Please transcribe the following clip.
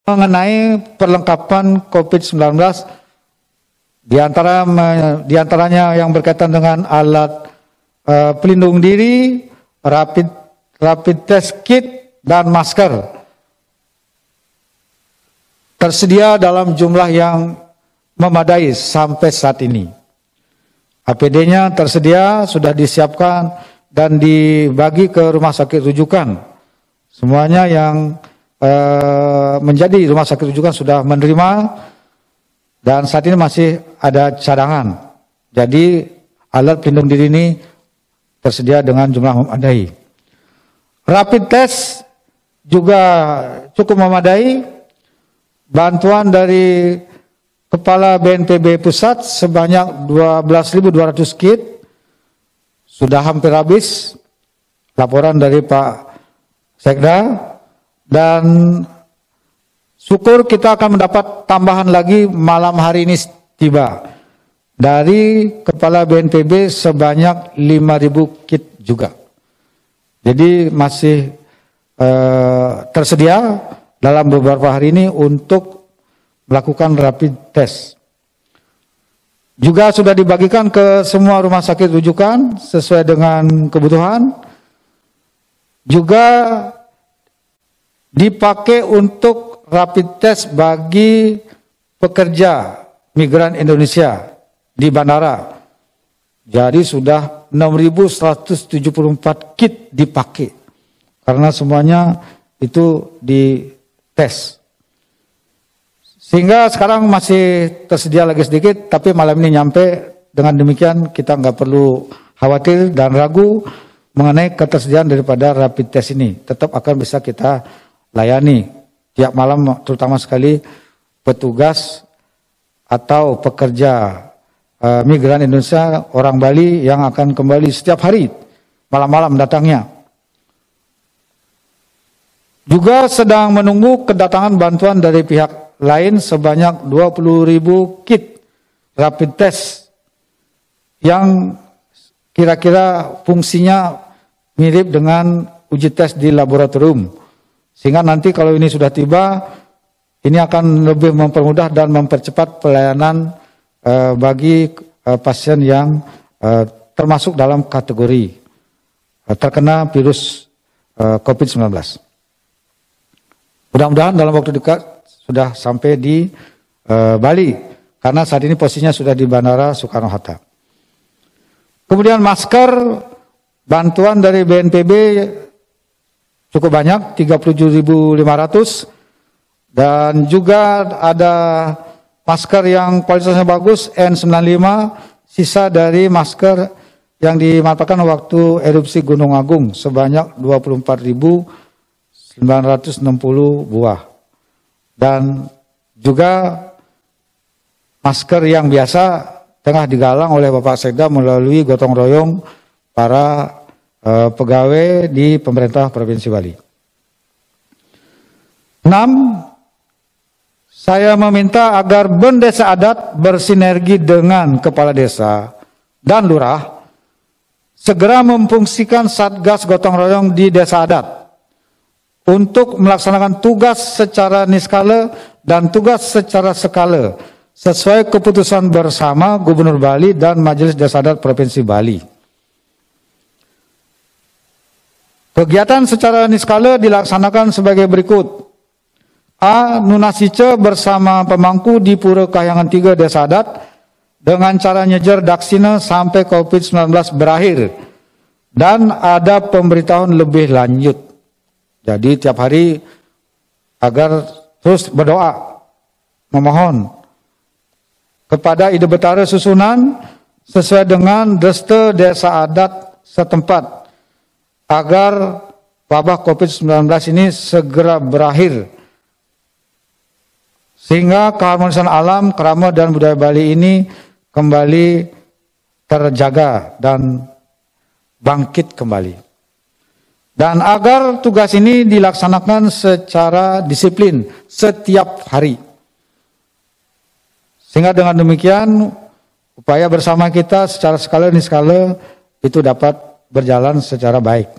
mengenai perlengkapan COVID-19, diantaranya yang berkaitan dengan alat pelindung diri, rapid test kit, dan masker. Tersedia dalam jumlah yang memadai sampai saat ini. APD-nya tersedia, sudah disiapkan dan dibagi ke rumah sakit rujukan. Semuanya yang menjadi rumah sakit rujukan sudah menerima dan saat ini masih ada cadangan. Jadi alat pelindung diri ini tersedia dengan jumlah memadai. Rapid test juga cukup memadai. Bantuan dari Kepala BNPB Pusat sebanyak 12.200 kit sudah hampir habis. Laporan dari Pak Sekda, dan syukur kita akan mendapat tambahan lagi malam hari ini tiba dari Kepala BNPB sebanyak 5.000 kit juga. Jadi masih tersedia dalam beberapa hari ini untuk melakukan rapid test. Juga sudah dibagikan ke semua rumah sakit rujukan sesuai dengan kebutuhan. Juga dipakai untuk rapid test bagi pekerja migran Indonesia di bandara. Jadi sudah 6.174 kit dipakai karena semuanya itu dites. Sehingga sekarang masih tersedia lagi sedikit, tapi malam ini nyampe. Dengan demikian kita nggak perlu khawatir dan ragu mengenai ketersediaan daripada rapid test ini. Tetap akan bisa kita layani tiap malam, terutama sekali petugas atau pekerja migran Indonesia, orang Bali yang akan kembali setiap hari malam-malam datangnya. Juga sedang menunggu kedatangan bantuan dari pihak lain sebanyak 20.000 kit rapid test yang kira-kira fungsinya mirip dengan uji tes di laboratorium. Sehingga nanti kalau ini sudah tiba, ini akan lebih mempermudah dan mempercepat pelayanan bagi pasien yang termasuk dalam kategori terkena virus COVID-19. Mudah-mudahan dalam waktu dekat sudah sampai di Bali, karena saat ini posisinya sudah di Bandara Soekarno-Hatta. Kemudian masker, bantuan dari BNPB cukup banyak, 37.500, dan juga ada masker yang kualitasnya bagus, N95, sisa dari masker yang dimanfaatkan waktu erupsi Gunung Agung sebanyak 24.960 buah. Dan juga masker yang biasa tengah digalang oleh Bapak Sekda melalui gotong royong para pegawai di pemerintah Provinsi Bali. 6. Saya meminta agar bendesa adat bersinergi dengan kepala desa dan lurah segera memfungsikan satgas gotong royong di desa adat untuk melaksanakan tugas secara niskala dan tugas secara skala sesuai keputusan bersama Gubernur Bali dan Majelis Desa Adat Provinsi Bali. Kegiatan secara niskala dilaksanakan sebagai berikut. A. Nunasice bersama pemangku di Pura Kahyangan 3 Desa Adat dengan cara nyejer daksina sampai COVID-19 berakhir dan ada pemberitahuan lebih lanjut. Jadi tiap hari agar terus berdoa, memohon kepada Ide Betara Susunan sesuai dengan deste desa adat setempat agar wabah COVID-19 ini segera berakhir. Sehingga keharmonisan alam, kerama dan budaya Bali ini kembali terjaga dan bangkit kembali. Dan agar tugas ini dilaksanakan secara disiplin setiap hari. Sehingga dengan demikian upaya bersama kita secara skala niskala itu dapat berjalan secara baik.